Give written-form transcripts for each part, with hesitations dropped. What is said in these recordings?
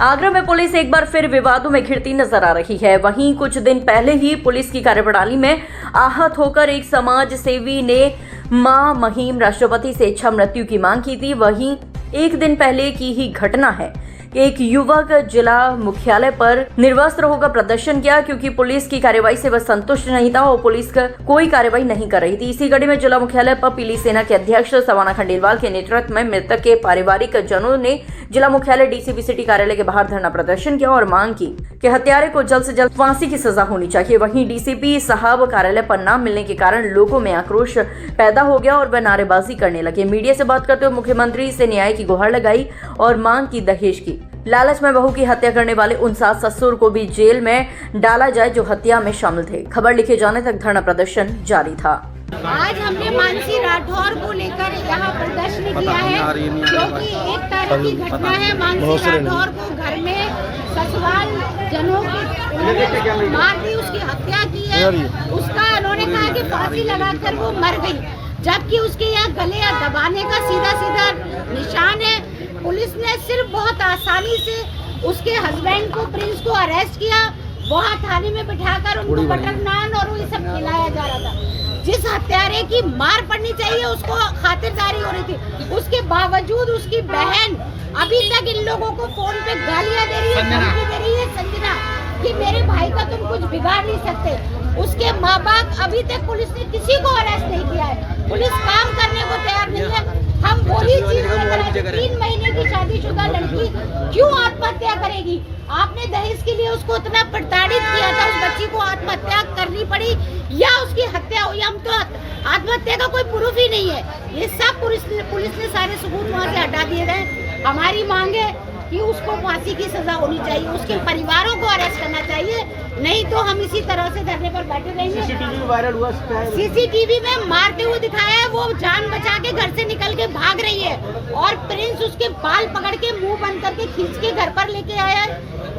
आगरा में पुलिस एक बार फिर विवादों में घिरती नजर आ रही है। वहीं कुछ दिन पहले ही पुलिस की कार्यप्रणाली में आहत होकर एक समाज सेवी ने मां महिम राष्ट्रपति से इच्छा मृत्यु की मांग की थी। वहीं एक दिन पहले की ही घटना है, एक युवक जिला मुख्यालय पर निर्वस्त्र होकर प्रदर्शन किया क्योंकि पुलिस की कार्रवाई से वह संतुष्ट नहीं था और पुलिस का कोई कार्रवाई नहीं कर रही थी। इसी कड़ी में जिला मुख्यालय पर पीली सेना के अध्यक्ष सवाना खंडेलवाल के नेतृत्व में मृतक के पारिवारिक जनों ने जिला मुख्यालय डीसीपी सिटी कार्यालय के बाहर धरना प्रदर्शन किया और मांग की कि हत्यारे को जल्द से जल्द फांसी की सजा होनी चाहिए। वहीं डीसीपी साहब कार्यालय पर न मिलने के कारण लोगों में आक्रोश पैदा हो गया और वह नारेबाजी करने लगे। मीडिया से बात करते हुए मुख्यमंत्री से न्याय की गुहार लगाई और मांग की दहेज की। लालच में बहू की हत्या करने वाले उन सास ससुर को भी जेल में डाला जाए जो हत्या में शामिल थे। खबर लिखे जाने तक धरना प्रदर्शन जारी था। आज हमने मानसी राठौर को लेकर यहाँ प्रदर्शन किया है क्योंकि एक तारीख की घटना है। मानसी राठौर को घर में ससुराल जनों की मार दी, उसकी हत्या की है। उसका उन्होंने कहा कि फांसी लगाकर वो मर गई, जबकि उसके यहाँ गले या दबाने का सीधा सीधा निशान है। पुलिस ने सिर्फ बहुत आसानी से उसके हस्बैंड को, प्रिंस को अरेस्ट किया। वहाँ थाने में बिठाकर उनको बटर नान और ये सब खिलाया जा रहा था। जिस हत्यारे की मार पड़नी चाहिए उसको खातिरदारी हो रही थी, उसके बावजूद उसकी बहन अभी तक इन लोगों को फोन पे गालियां दे रही है, धमकी दे रही है संजना कि मेरे भाई का तुम कुछ बिगाड़ नहीं सकते। उसके माँ बाप अभी तक पुलिस ने किसी को अरेस्ट नहीं किया है। पुलिस काम करने को तैयार नहीं है। हम वही चीज लेकर आए, 3 महीने की शादीशुदा लड़की क्यों आत्महत्या करेगी? आपने दहेज के लिए उसको इतना प्रताड़ित किया था, उस बच्ची को आत्महत्या करनी पड़ी या उसकी हत्या हुई? हम तो आत्महत्या का कोई प्रूफ ही नहीं है। ये सब पुलिस ने सारे सबूत वहाँ से हटा दिए गए। हमारी मांग है कि उसको फांसी की सजा होनी चाहिए, उसके परिवारों को अरेस्ट करना चाहिए, नहीं तो हम इसी तरह से धरने पर बैठे रहेंगे। सीसीटीवी वायरल हुआ, सीसीटीवी में मारते हुए दिखाया है, वो जान बचा के घर से निकल के भाग रही है और प्रिंस उसके बाल पकड़ के मुंह बंद करके खींच के घर पर लेके आया है।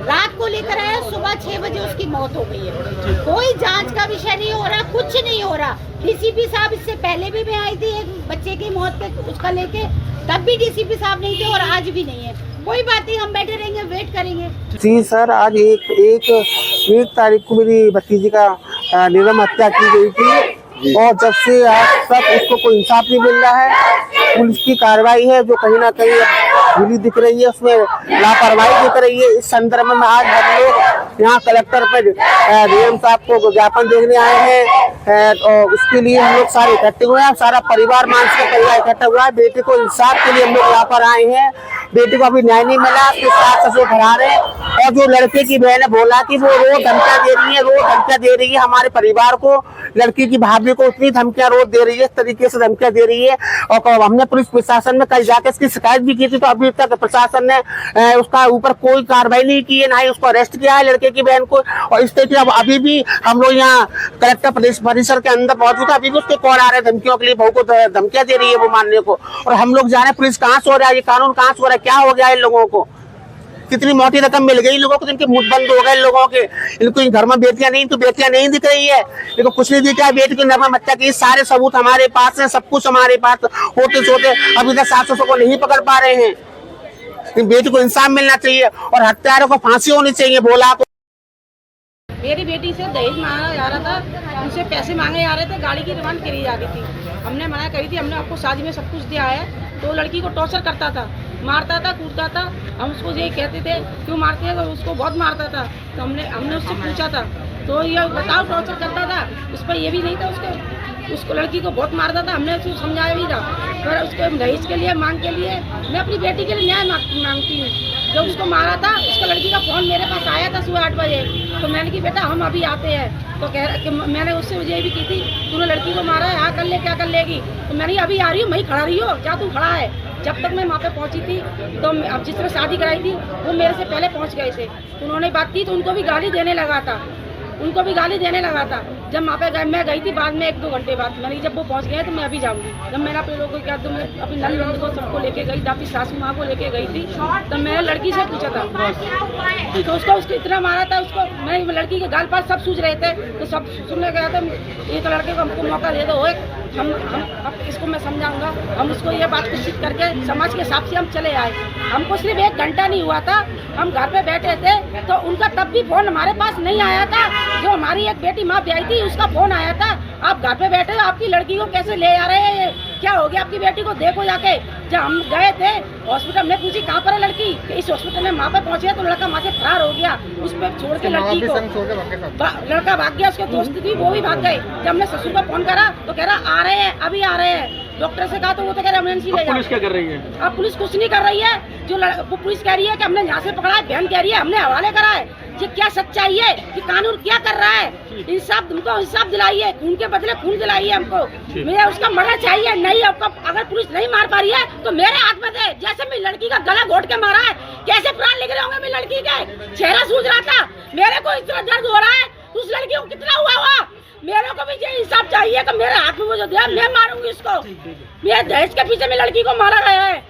रात को लेकर आया, सुबह 6 बजे उसकी मौत हो गई है। कोई जांच का विषय नहीं हो रहा, कुछ नहीं हो रहा। डीसीपी साहब इससे पहले भी मैं आई थी एक बच्चे की मौत के उसका लेके, तब भी डीसीपी साहब नहीं थे और आज भी नहीं है। कोई बात नहीं, हम बैठे रहेंगे, वेट करेंगे। जी सर, आज एक तारीख को मेरी भतीजी का निर्मम हत्या की गई थी और जब से आज तक उसको कोई इंसाफ नहीं मिल रहा है। पुलिस की कार्रवाई है जो कहीं ना कहीं ढीली दिख रही है, उसमें लापरवाही दिख रही है। इस संदर्भ में आज हम लोग यहाँ कलेक्टर पर डीएम साहब को ज्ञापन देने आए हैं और उसके लिए हम लोग सारे इकट्ठे हुए हैं। सारा परिवार, मानसिक का परिवार इकट्ठा हुआ है। बेटे को इंसाफ के लिए हम लोग यहाँ पर आए हैं। बेटे को अभी न्याय नहीं मिला, उसके सास ससुर फरार रहे हैं और जो लड़के की बहन है बोला कि वो रोज धमकियां दे रही है, रोज धमकियां दे रही है हमारे परिवार को। लड़की की भाभी को उतनी धमकियां रोज दे रही है, इस तरीके से धमकियां दे रही है। और हमने पुलिस प्रशासन में कल जाकर इसकी शिकायत भी की थी, तो अभी तक प्रशासन ने उसका ऊपर कोई कार्रवाई नहीं की है, ना ही उसको अरेस्ट किया है लड़के की बहन को। और इस तरीके अब अभी भी हम लोग यहाँ कलेक्टर परिसर के अंदर मौजूद है, अभी भी उसके कॉल आ रहे हैं धमकियों के लिए, बहू को धमकियां दे रही है वो मानने को। और हम लोग जा रहे हैं, पुलिस कहाँ से हो रहा है, ये कानून कहाँ से हो रहा है, क्या हो गया है इन लोगों को? कितनी मोटी रकम मिल गई लोगों को, जिनके मुंह बंद हो गए लोगों के। इनको घर में बेटियां नहीं, तो बेटियां नहीं दिख रही है, इनको कुछ नहीं दिख रहा है। बेटी की नर्म हत्या की सारे सबूत हमारे पास है, सब कुछ हमारे पास होते सोते अभी तक सास ससुर को नहीं पकड़ पा रहे हैं। बेटी को इंसाफ मिलना चाहिए और हत्यारों को फांसी होनी चाहिए। बोला तो मेरी बेटी से दहेज मांगा जा रहा था, उनसे पैसे मांगे जा रहे थे, गाड़ी की डिमांड करी जा रही थी। हमने मना करी थी, हमने आपको शादी में सब कुछ दिया है। तो लड़की को टॉर्चर करता था, मारता था, कूदता था। हम उसको यही कहते थे क्यों मारते हैं, तो उसको बहुत मारता था। तो हमने उससे पूछा था, तो ये बताओ टॉर्चर करता था, उस पर ये भी नहीं था, उसको लड़की को बहुत मारता था। हमने उसको समझाया भी था, पर उसके दहेज के लिए मांग के लिए मैं अपनी बेटी के लिए न्याय मांगती हूँ। जब उसको मारा था, उसका लड़की का फोन मेरे पास आया था सुबह 8 बजे, तो मैंने कि बेटा हम अभी आते हैं। तो कह रहा कि मैंने उससे ये भी की थी, तूने लड़की को मारा है, हाँ कर ले, क्या कर लेगी? तो मैंने अभी आ रही हूँ, वहीं खड़ा रही हो, क्या तू खड़ा है? जब तक मैं वहाँ पे पहुँची थी, तो अब जिस तरह शादी कराई थी वो मेरे से पहले पहुँच गए थे। तो उन्होंने बात की तो उनको भी गाली देने लगा था, जब वहाँ पे मैं गई थी बाद में 1-2 घंटे बाद, मैंने जब वो पहुँच गए तो मैं अभी जाऊँगी। जब मैंने अपने लोगों को क्या, तो मैं अपनी नल बंद को सबको लेके गई थी, अपनी सासू माँ को लेके गई थी। तब मैंने लड़की से पूछा था, तो उसको इतना मारा था, उसको मैं लड़की के गाल पास सब सूझ रहे थे। तो सब सुनने गया था, एक लड़के को हमको मौका दे दो, हम अब इसको मैं समझाऊंगा, हम उसको ये बात कोशिश करके समाज के हिसाब से हम चले आए। हमको सिर्फ 1 घंटा नहीं हुआ था, हम घर पे बैठे थे तो उनका तब भी फोन हमारे पास नहीं आया था। जो हमारी एक बेटी माँ ब्याई थी उसका फोन आया था, आप घर पे बैठे हो, आपकी लड़की को कैसे ले आ रहे हैं, क्या हो गया आपकी बेटी को, देखो जाके। जब हम गए थे हॉस्पिटल में, पूछी कहाँ पर है लड़की, इस हॉस्पिटल में वहाँ पे पहुँचे तो लड़का वहाँ से फरार हो गया। उस पर छोड़ के लड़की को लड़का भाग गया, उसके दोस्त थी वो भी भाग गए। जब हमने ससुर को फोन करा तो कह रहा आ रहे हैं, अभी आ रहे हैं। डॉक्टर से कहा तो वो तो कह रहे एम्बुलेंस ही ले जाओ। पुलिस क्या कर रही है? अब पुलिस कुछ नहीं कर रही है। जो वो पुलिस कह रही है कि हमने यहाँ से पकड़ा है, बहन कह रही है हमने हवाले करा है। ये क्या सच्चाई है कि कानून क्या कर रहा है? इंसाफ, हमको इंसाफ दिलाइए, खून के बदले खून दिलाइए हमको। मुझे उसका मरना चाहिए। नहीं, आपका अगर पुलिस नहीं मार पा रही है तो मेरे हाथ में दे। जैसे मैं लड़की का गला घोट के मारा है, कैसे प्राण निकले होंगे मेरी लड़की के, चेहरा सूझ रहा था, मेरे को इतना दर्द हो रहा है, उस लड़की को कितना हुआ हुआ। मेरे को भी ये इंसाफ चाहिए। तो मेरे हाथ में वो जो दिया मैं मारूंगी इसको। मेरे दहेज के पीछे में लड़की को मारा गया है।